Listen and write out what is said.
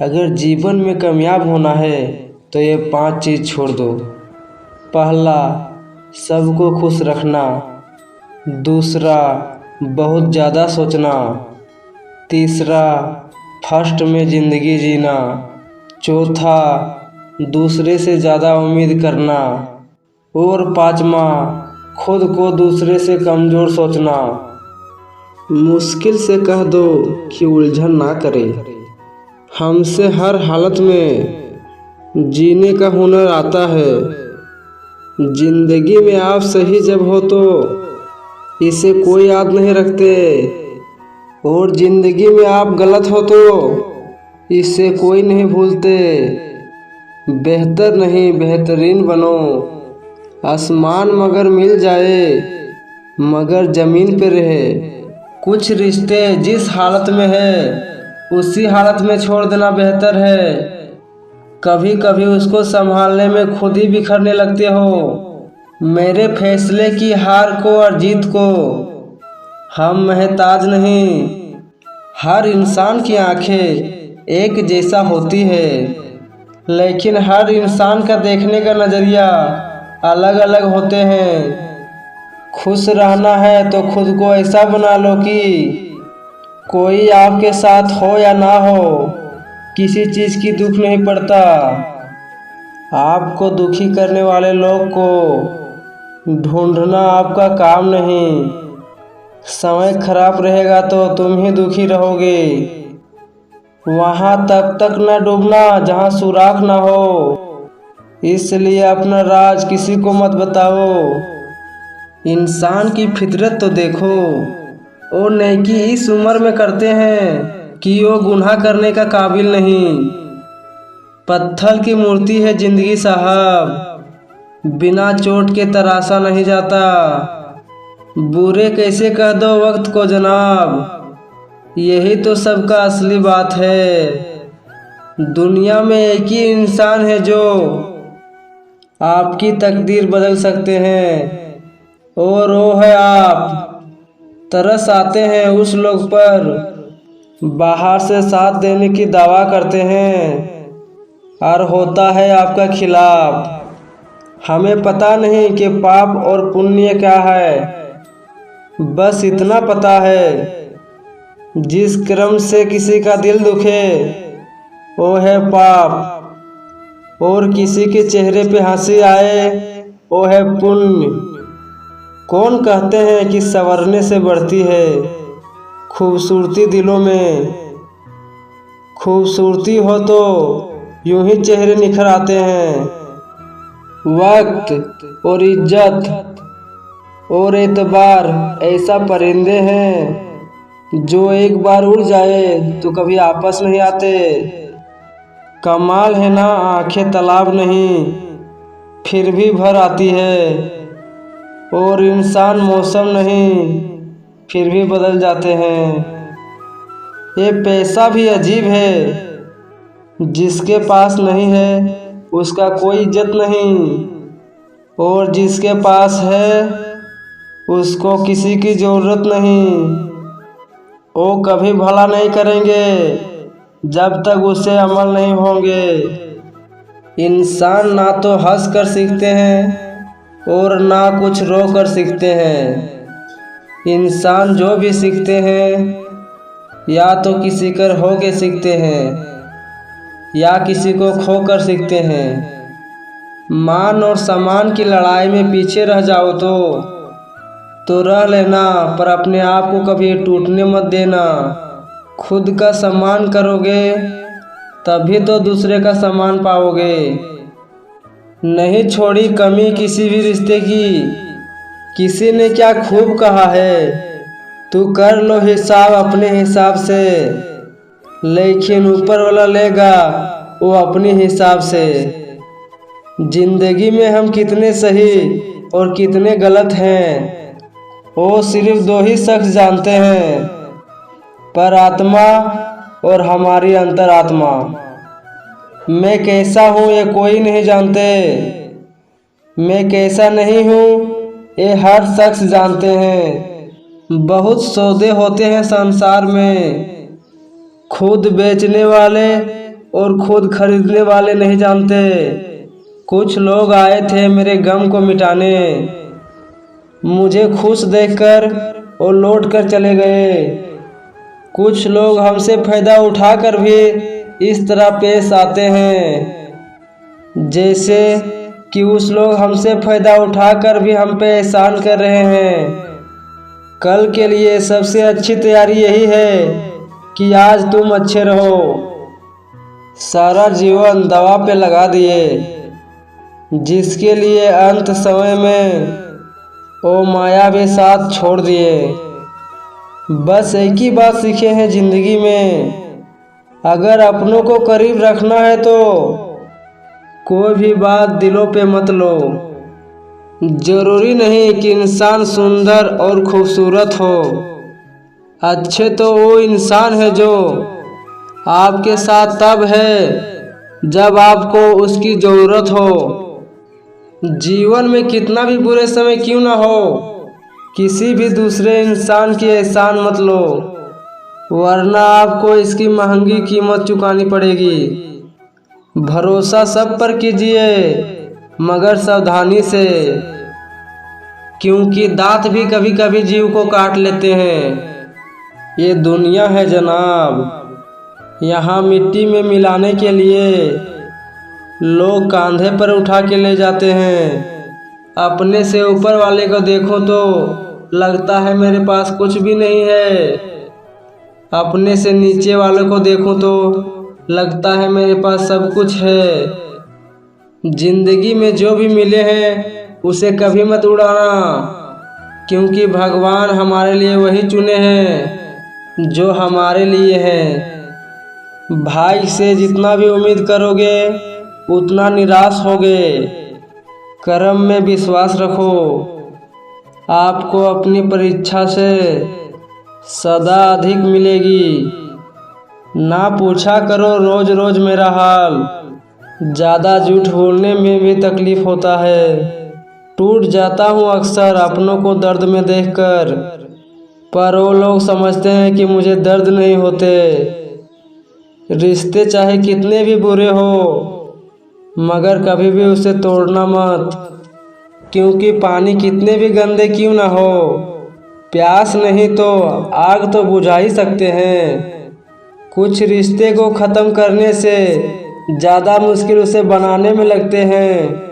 अगर जीवन में कामयाब होना है तो ये 5 चीज़ छोड़ दो। पहला, सबको खुश रखना। दूसरा, बहुत ज़्यादा सोचना। तीसरा, फर्स्ट में ज़िंदगी जीना। चौथा, दूसरे से ज़्यादा उम्मीद करना। और पाँचवा, खुद को दूसरे से कमज़ोर सोचना। मुश्किल से कह दो कि उलझन ना करे। हमसे हर हालत में जीने का हुनर आता है। जिंदगी में आप सही जब हो तो इसे कोई याद नहीं रखते, और जिंदगी में आप गलत हो तो इसे कोई नहीं भूलते। बेहतर नहीं, बेहतरीन बनो। आसमान मगर मिल जाए मगर ज़मीन पे रहे। कुछ रिश्ते जिस हालत में है उसी हालत में छोड़ देना बेहतर है। कभी कभी उसको संभालने में खुद ही बिखरने लगते हो। मेरे फैसले की हार को और जीत को हम महताज नहीं। हर इंसान की आंखें एक जैसा होती है, लेकिन हर इंसान का देखने का नज़रिया अलग अलग होते हैं। खुश रहना है तो खुद को ऐसा बना लो कि कोई आपके साथ हो या ना हो, किसी चीज़ की दुख नहीं पड़ता। आपको दुखी करने वाले लोग को ढूंढना आपका काम नहीं। समय खराब रहेगा तो तुम ही दुखी रहोगे। वहाँ तक न डूबना जहाँ सुराख ना हो। इसलिए अपना राज किसी को मत बताओ। इंसान की फितरत तो देखो, वो नेकी इस उम्र में करते हैं कि वो गुनाह करने का काबिल नहीं। पत्थर की मूर्ति है जिंदगी साहब, बिना चोट के तराशा नहीं जाता। बुरे कैसे कह दो वक्त को जनाब, यही तो सबका असली बात है। दुनिया में एक ही इंसान है जो आपकी तकदीर बदल सकते हैं, और वो है आप। तरस आते हैं उस लोग पर बाहर से साथ देने की दावा करते हैं और होता है आपका खिलाफ। हमें पता नहीं कि पाप और पुण्य क्या है, बस इतना पता है जिस क्रम से किसी का दिल दुखे वो है पाप, और किसी के चेहरे पे हंसी आए वो है पुण्य। कौन कहते हैं कि संवरने से बढ़ती है खूबसूरती दिलों में। खूबसूरती हो तो यूं ही चेहरे निखर आते हैं। वक्त और इज्जत और एतबार ऐसा परिंदे हैं जो एक बार उड़ जाए तो कभी आपस नहीं आते। कमाल है ना आंखें तालाब नहीं फिर भी भर आती है, और इंसान मौसम नहीं फिर भी बदल जाते हैं। ये पैसा भी अजीब है, जिसके पास नहीं है उसका कोई इज्जत नहीं, और जिसके पास है उसको किसी की ज़रूरत नहीं। वो कभी भला नहीं करेंगे जब तक उससे अमल नहीं होंगे। इंसान ना तो हंस कर सीखते हैं और ना कुछ रो कर सीखते हैं। इंसान जो भी सीखते हैं या तो किसी कर हो के सीखते हैं या किसी को खो कर सीखते हैं। मान और सम्मान की लड़ाई में पीछे रह जाओ तो रह लेना, पर अपने आप को कभी टूटने मत देना। खुद का सम्मान करोगे तभी तो दूसरे का सम्मान पाओगे। नहीं छोड़ी कमी किसी भी रिश्ते की। किसी ने क्या खूब कहा है, तू कर लो हिसाब अपने हिसाब से, लेकिन ऊपर वाला लेगा वो अपने हिसाब से। जिंदगी में हम कितने सही और कितने गलत हैं वो सिर्फ 2 ही शख्स जानते हैं, पर आत्मा और हमारी अंतरात्मा। मैं कैसा हूँ ये कोई नहीं जानते, मैं कैसा नहीं हूँ ये हर शख्स जानते हैं। बहुत सौदे होते हैं संसार में, खुद बेचने वाले और खुद खरीदने वाले नहीं जानते। कुछ लोग आए थे मेरे गम को मिटाने, मुझे खुश देखकर वो लौट कर चले गए। कुछ लोग हमसे फायदा उठाकर भी इस तरह पेश आते हैं जैसे कि उस लोग हमसे फायदा उठाकर भी हम पे एहसान कर रहे हैं। कल के लिए सबसे अच्छी तैयारी यही है कि आज तुम अच्छे रहो। सारा जीवन दवा पे लगा दिए, जिसके लिए अंत समय में ओ माया भी साथ छोड़ दिए। बस एक ही बात सीखे हैं जिंदगी में, अगर अपनों को करीब रखना है तो कोई भी बात दिलों पे मत लो। जरूरी नहीं कि इंसान सुंदर और खूबसूरत हो, अच्छे तो वो इंसान है जो आपके साथ तब है जब आपको उसकी ज़रूरत हो। जीवन में कितना भी बुरे समय क्यों ना हो, किसी भी दूसरे इंसान की एहसान मत लो, वरना आपको इसकी महंगी कीमत चुकानी पड़ेगी। भरोसा सब पर कीजिए मगर सावधानी से, क्योंकि दांत भी कभी कभी जीव को काट लेते हैं। ये दुनिया है जनाब, यहाँ मिट्टी में मिलाने के लिए लोग कांधे पर उठा के ले जाते हैं। अपने से ऊपर वाले को देखो तो लगता है मेरे पास कुछ भी नहीं है, अपने से नीचे वालों को देखो तो लगता है मेरे पास सब कुछ है। जिंदगी में जो भी मिले हैं उसे कभी मत उड़ाना, क्योंकि भगवान हमारे लिए वही चुने हैं जो हमारे लिए है। भाई से जितना भी उम्मीद करोगे उतना निराश होगे। कर्म में विश्वास रखो, आपको अपनी परीक्षा से सदा अधिक मिलेगी। ना पूछा करो रोज रोज मेरा हाल, ज़्यादा झूठ बोलने में भी तकलीफ होता है। टूट जाता हूँ अक्सर अपनों को दर्द में देखकर, पर वो लोग समझते हैं कि मुझे दर्द नहीं होते। रिश्ते चाहे कितने भी बुरे हो मगर कभी भी उसे तोड़ना मत, क्योंकि पानी कितने भी गंदे क्यों ना हो, प्यास नहीं तो आग तो बुझा ही सकते हैं। कुछ रिश्ते को ख़त्म करने से ज़्यादा मुश्किल उसे बनाने में लगते हैं।